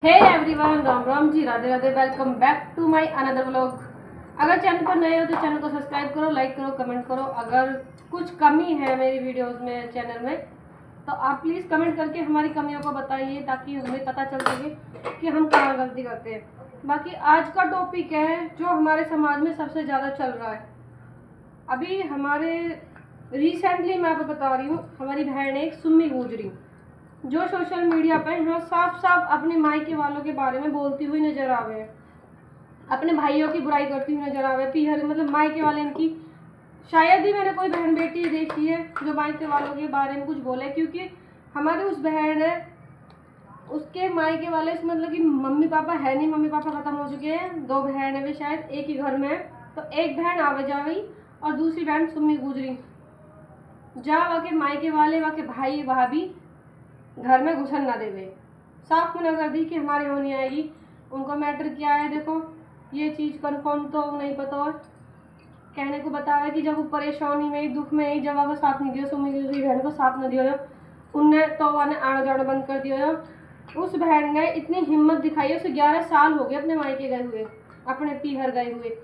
Hey everyone, Ram Ram ji, Radhe Radhe. Welcome back to my another vlog. अगर channel पर नए हो तो चैनल को सब्सक्राइब करो, लाइक करो, कमेंट करो। अगर कुछ कमी है मेरी वीडियोस में, चैनल में, तो आप प्लीज़ कमेंट करके हमारी कमियों को बताइए ताकि हमें पता चल सके कि हम कहाँ गलती करते हैं। बाकी आज का टॉपिक है जो हमारे समाज में सबसे ज़्यादा चल रहा है। अभी हमारे रिसेंटली मैं आपको बता रही हूँ, हमारी बहन एक सुम्मी गुजरी जो सोशल मीडिया पे यहाँ साफ साफ अपने मायके वालों के बारे में बोलती हुई नजर आवे है, अपने भाइयों की बुराई करती हुई नजर आवे। पीहर मतलब मायके वाले इनकी, शायद ही मैंने कोई बहन बेटी देखी है जो मायके वालों के बारे में कुछ बोले, क्योंकि हमारी उस बहन है, उसके मायके वाले मतलब कि मम्मी पापा है नहीं, मम्मी पापा खत्म हो चुके हैं। दो बहन है वे, शायद एक ही घर में है। तो एक बहन आवे जावई और दूसरी बहन सुम्मी गुजरी जा वाके मायके वाले, वाके भाई भाभी घर में घुसन ना देवे। साफ मना कर दी कि हमारे यहाँ नहीं आएगी। उनको मैटर क्या है, देखो ये चीज़ कन्फर्म तो नहीं पता है। कहने को बताया कि जब वो परेशानी में, दुख में ही, जब वो साथ नहीं दियो, सुमी दूसरी बहन को साथ न दियो, उनने तो वाने आना जाना बंद कर दिया। उस बहन ने इतनी हिम्मत दिखाई, उसे 11 साल हो गए अपने मायके गए हुए, अपने पीहर गए हुए।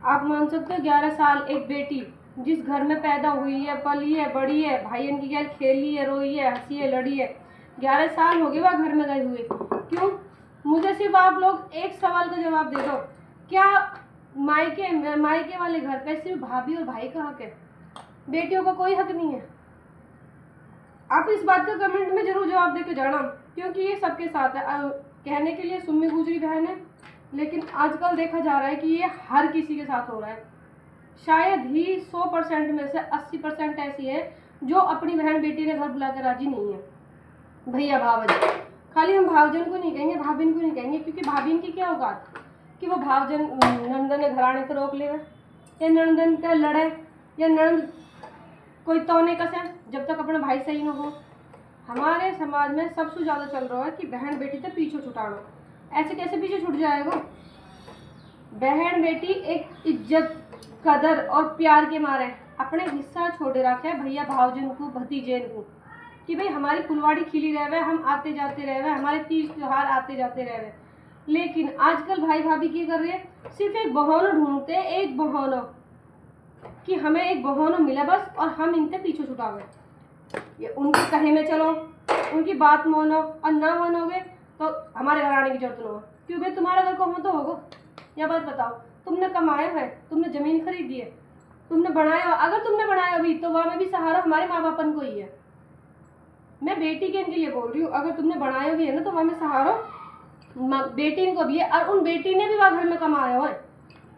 आप मान सकते हो 11 साल एक बेटी जिस घर में पैदा हुई है, पली है, बड़ी है, भाइयों की गैल खेली है, रोई है, हंसी है, लड़ी है, 11 साल हो गए वह घर में गए हुए। क्यों? मुझे सिर्फ आप लोग एक सवाल का जवाब दे दो, क्या मायके वाले घर पे सिर्फ भाभी और भाई का हक है, बेटियों का कोई हक नहीं है? आप इस बात का कमेंट में जरूर जवाब देकर जाना, क्योंकि ये सबके साथ है। कहने के लिए सुम्मी गुजरी बहन है, लेकिन आजकल देखा जा रहा है कि ये हर किसी के साथ हो रहा है। शायद ही 100% में से 80% ऐसी है जो अपनी बहन बेटी ने घर बुला कर राजी नहीं है। भैया भावजन, खाली हम भावजन को नहीं कहेंगे, भाभिन को नहीं कहेंगे, क्योंकि भाभिन की क्या औकात कि वो भावजन नंदन ने घराने से रोक लेगा, या नंदन का लड़े, या नंद कोई तौने कसे जब तक अपना भाई सही न हो। हमारे समाज में सबसे ज़्यादा चल रहा है कि बहन बेटी तो पीछे छुटाना। ऐसे कैसे पीछे छूट जाएगा? बहन बेटी एक इज्जत, कदर और प्यार के मारे अपने हिस्सा छोड़े रखे है भैया भावजन को, भतीजेन को, कि भाई हमारी फुलवाड़ी खिली रहे, हम आते जाते रहे, हमारे तीज त्योहार आते जाते रहे। लेकिन आजकल भाई भाभी क्या कर रहे हैं? सिर्फ एक बहाना ढूंढते, एक बहाना कि हमें एक बहाना मिला बस, और हम इनसे पीछे छुटावे। ये उनके कहे में चलो, उनकी बात मानो, और ना मानोगे तो हमारे घर आने की जरूरत न हो। क्यों भाई, तुम्हारा घर कौन तो होगा? यह बात बताओ, तुमने कमाया है, तुमने जमीन खरीदी है, तुमने बनाया, अगर तुमने बनाया भी तो वहाँ में भी सहारा हमारे माँ बापन को ही है। मैं बेटी के इनके लिए बोल रही हूँ, अगर तुमने बनाया भी है ना तो वहाँ में सहारा बेटी को भी है, और उन बेटी ने भी वहाँ घर में कमाया है।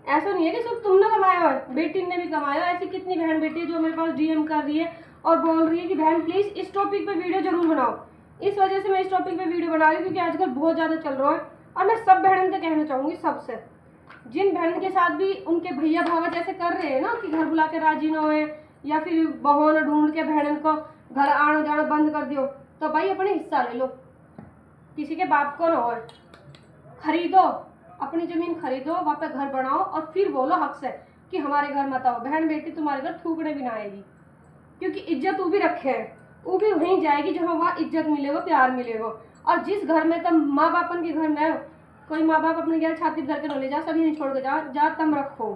ऐसा नहीं है कि सिर्फ तुमने कमाया है, बेटी ने भी कमाया। ऐसी कितनी बहन बेटी है जो मेरे पास डीएम कर रही है और बोल रही है कि बहन प्लीज़ इस टॉपिक पे वीडियो जरूर बनाओ। इस वजह से मैं इस टॉपिक पे वीडियो बना रही हूँ, क्योंकि आजकल बहुत ज़्यादा चल रहा है। और मैं सब बहन से कहना चाहूँगी, सबसे, जिन बहन के साथ भी उनके भैया भावा जैसे कर रहे हैं ना कि घर बुला के राजी ना होए, या फिर बहाना ढूंढ के बहन को घर आना जाना बंद कर दियो, तो भाई अपने हिस्सा ले लो, किसी के बाप को ना हो। खरीदो, अपनी जमीन खरीदो, वहाँ पे घर बनाओ, और फिर बोलो हक से कि हमारे घर मत आओ। बहन बेटी तुम्हारे घर थूकने भी ना आएगी, क्योंकि इज्जत वो भी रखे है, वो भी वहीं जाएगी जहाँ वहाँ इज्जत मिलेगा, प्यार मिलेगा। और जिस घर में तब माँ बापन के घर में कोई माँ बाप अपने घर छाती भर के न ले जा, सभी नहीं छोड़ के जा तम रखो,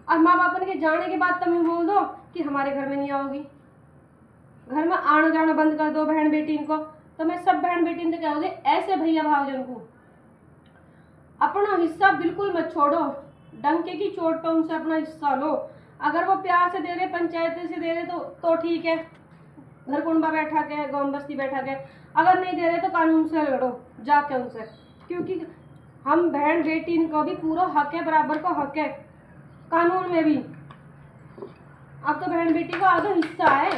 और माँ बापन के जाने के बाद तुम बोल दो कि हमारे घर में नहीं आओगी, घर में आना जाना बंद कर दो बहन बेटी इनको। तो मैं सब बहन बेटी इनसे कहोगे, ऐसे भैया भावजन को अपना हिस्सा बिल्कुल मत छोड़ो, डंके की चोट पर उनसे अपना हिस्सा लो। अगर वो प्यार से दे रहे, पंचायत से दे रहे तो ठीक है, घर कुंडा बैठा के, गाँव बस्ती बैठा के। अगर नहीं दे रहे तो कानून से लड़ो जाके उनसे, क्योंकि हम बहन बेटी इनको भी पूरा हक है, बराबर का हक है कानून में भी। अब तो बहन बेटी का आधा हिस्सा है,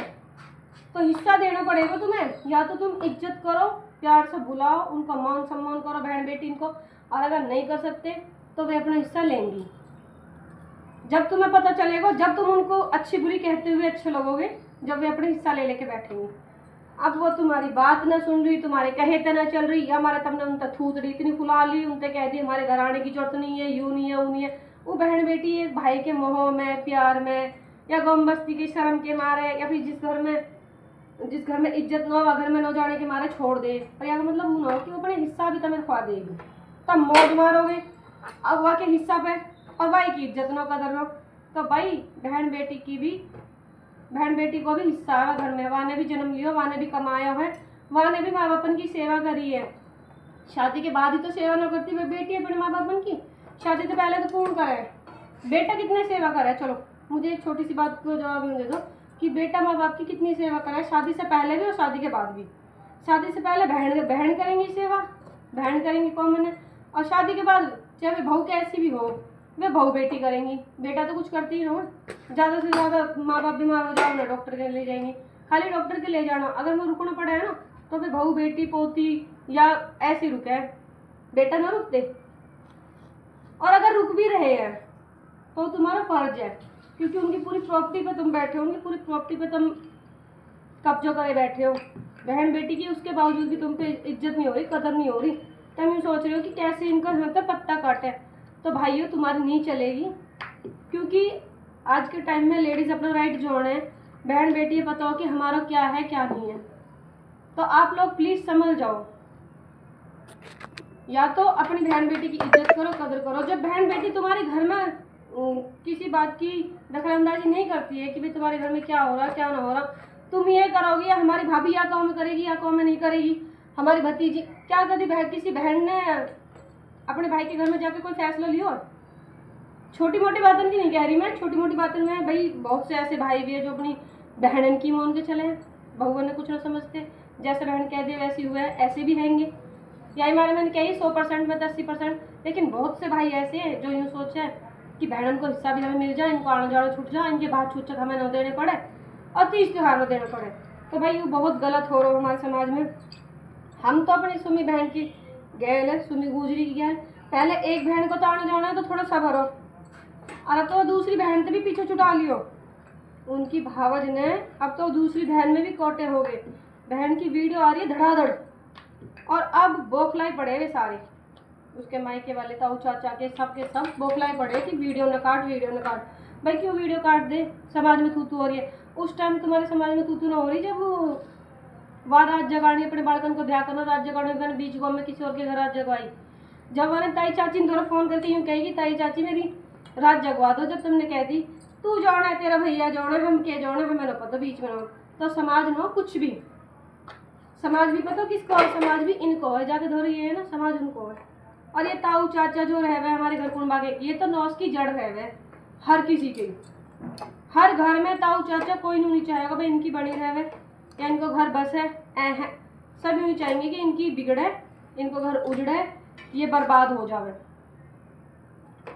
तो हिस्सा देना पड़ेगा तुम्हें। या तो तुम इज्जत करो, प्यार से बुलाओ, उनका मान सम्मान करो बहन बेटी इनको, और अगर नहीं कर सकते तो वे अपना हिस्सा लेंगी। जब तुम्हें पता चलेगा, जब तुम उनको अच्छी बुरी कहते हुए अच्छे लगोगे, जब वे अपने हिस्सा ले लेके बैठेंगे। अब वो तुम्हारी बात ना सुन रही, तुम्हारे कहे तो ना चल रही, हमारे तब ने उनका थूत रही, इतनी फुला ली, उनसे कह दी हमारे घर आने की जरूरत नहीं है, यूँ नहीं है, वो नहीं है। वो बहन बेटी एक भाई के मोह में, प्यार में, या गम बस्ती की शर्म के मारे, या फिर जिस घर में जिस घर में इज्जत न हो, घर में न जाने के मारे छोड़ दे, पर यहाँ का मतलब वो ना हो कि वो अपने हिस्सा भी तुम्हें खुआ देगी, तब मौज मारोगे अब वहाँ के हिस्सा पे, और भाई की इज्जत न कदर लो। तो भाई बहन बेटी को भी हिस्सा है घर में, वहाँ ने भी जन्म लियो, वहाँ ने भी कमाया है, वहाँ ने भी माँ बापन की सेवा करी है। शादी के बाद ही तो सेवा न करती वह बेटी अपने माँ बापन की, शादी से पहले तो कौन करे, बेटा कितने सेवा करे। चलो मुझे एक छोटी सी बात को जवाब दे दो कि बेटा माँ बाप की कितनी सेवा करे, शादी से पहले भी और शादी के बाद भी। शादी से पहले बहन करेंगी सेवा, बहन करेंगी कॉमन है, और शादी के बाद चाहे वे बहू कैसी भी हो वे बहू बेटी करेंगी, बेटा तो कुछ करती ही ना। ज़्यादा से ज़्यादा माँ बाप बीमार हो जाओ ना डॉक्टर के ले जाएंगे, खाली डॉक्टर के ले जाना, अगर मैं रुकना पड़ा है ना तो फिर बहू बेटी पोती या ऐसे रुके, बेटा ना रुकते। और अगर रुक भी रहे हैं तो तुम्हारा फर्ज है, क्योंकि उनकी पूरी प्रॉपर्टी पे तुम बैठे हो, उनकी पूरी प्रॉपर्टी पे तुम कब्जा करे बैठे हो, बहन बेटी की, उसके बावजूद भी तुम पे इज्जत नहीं हो रही, कदर नहीं हो रही। तुम सोच रहे हो कि कैसे इनका मतलब पत्ता काटे। तो भाइयों तुम्हारी नहीं चलेगी, क्योंकि आज के टाइम में लेडीज़ अपना राइट जोड़े हैं, बहन बेटी ये पता हो कि हमारा क्या है क्या नहीं है। तो आप लोग प्लीज़ समझ जाओ, या तो अपनी बहन बेटी की इज्जत करो, कदर करो। जब बहन बेटी तुम्हारे घर में किसी बात की दखलंदाजी नहीं करती है कि भाई तुम्हारे घर में क्या हो रहा क्या ना हो रहा, तुम ये करोगे या हमारी भाभी या काम में करेगी या काम में नहीं करेगी, हमारी भतीजी क्या कभी किसी बहन ने अपने भाई के घर में जाके कोई फैसला लिया। छोटी मोटी बातों की नहीं कह रही मैं, छोटी मोटी बातों में भाई बहुत से ऐसे भाई भी है जो अपनी बहन की मान के चले हैं, बहुओं ने कुछ ना समझते, जैसे बहन कह दे वैसी हुआ है, ऐसे भी रहेंगे। यही मैंने कही 100% में 80%, लेकिन बहुत से भाई ऐसे हैं जो यूँ सोचे कि बहन को हिस्सा भी हमें मिल जाए, इनको आना जाना छूट जाए, इनके बाद छूट हमें न देने पड़े और तीज त्योहार में देना पड़े। तो भाई ये बहुत गलत हो रहा है हमारे समाज में। हम तो अपनी सुमी बहन की गैल है, सुमी गुजरी की गैल, पहले एक बहन को तो आना जाना है तो थोड़ा सब्र हो, और अब तो दूसरी बहन से भी पीछे छुटा लियो। उनकी भावज ने अब तो दूसरी बहन में भी कोटे हो गए, बहन की वीडियो आ रही है धड़ाधड़, और अब बौखलाई पड़े वे सारे, उसके मायके वाले ताऊ चाचा के सब बौखलाई पड़े कि वीडियो न काट, वीडियो न काट। भाई क्यों वीडियो काट दे, समाज में तू हो रही है। उस टाइम तुम्हारे समाज में तू ना हो रही जब वह रात जगानी अपने बालकन को ब्याह करना, रात जगाने मैंने बीच गाँव में किसी और के घर रात जगवाई। जब मैंने ताई चाची ने दोनों फ़ोन करके यूँ कहेगी ताई चाची मेरी रात जगवा दो, जब तुमने कह दी तू जाना है तेरा भैया जाना है हम क्या जाना है हमें ना पता बीच में रहो, तो समाज नो कुछ भी, समाज भी पता किसको है, समाज भी इनको है, जाके धो रही है ना समाज उनको है। और ये ताऊ चाचा जो रह गए हमारे घर कुंबा के, ये तो नौस की जड़ रह गए हर किसी के, हर घर में ताऊ चाचा कोई नहीं चाहेगा भाई इनकी बनी रहे या इनको घर बस है सब यूँ चाहेंगे कि इनकी बिगड़े, इनको घर उजड़े, ये बर्बाद हो जावे।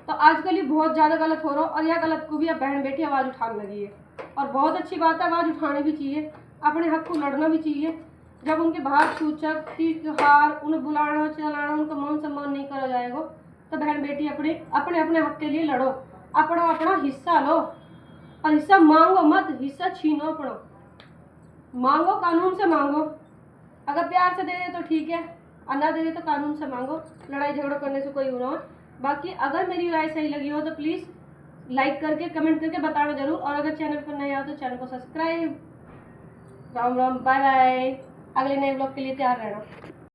तो आजकल ये बहुत ज़्यादा गलत हो रहा है, और यह गलत को भी अब बहन बेटी आवाज़ उठाने लगी है, और बहुत अच्छी बात है, आवाज़ उठानी भी चाहिए, अपने हक को लड़ना भी चाहिए। जब उनके बाहर सूचक तीज त्योहार उन्हें बुलाना चलाना उनका मान सम्मान नहीं करा जाएगा, तो बहन बेटी अपने अपने अपने हक के लिए लड़ो, अपना अपना हिस्सा लो, और हिस्सा मांगो मत, हिस्सा छीनो अपना, मांगो कानून से मांगो, अगर प्यार से दे दे तो ठीक है, और ना दे दे तो कानून से मांगो, लड़ाई झगड़ा करने से कोई हो। बाकी अगर मेरी राय सही लगी हो तो प्लीज़ लाइक करके कमेंट करके बताना जरूर, और अगर चैनल पर नए हो तो चैनल को subscribe. Ram Ram, bye bye, अगले नए ब्लॉग के लिए तैयार रहना।